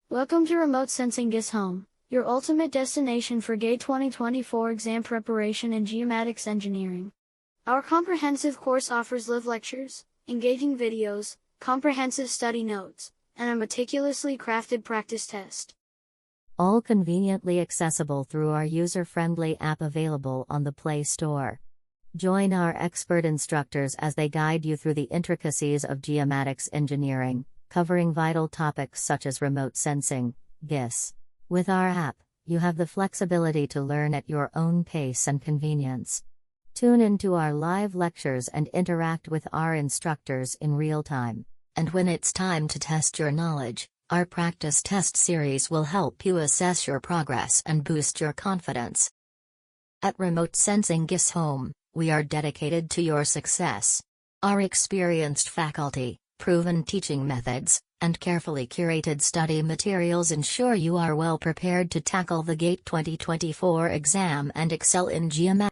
Welcome to Remote Sensing GiS Home, your ultimate destination for GATE 2024 exam preparation in geomatics engineering. Our comprehensive course offers live lectures, engaging videos, comprehensive study notes, and a meticulously crafted practice test. All conveniently accessible through our user-friendly app available on the Play Store. Join our expert instructors as they guide you through the intricacies of geomatics engineering, covering vital topics such as remote sensing, GIS. With our app, you have the flexibility to learn at your own pace and convenience. Tune into our live lectures and interact with our instructors in real time. And when it's time to test your knowledge, our practice test series will help you assess your progress and boost your confidence. At Remote Sensing GiS Home, we are dedicated to your success. Our experienced faculty, proven teaching methods, and carefully curated study materials ensure you are well prepared to tackle the GATE 2024 exam and excel in geomatics.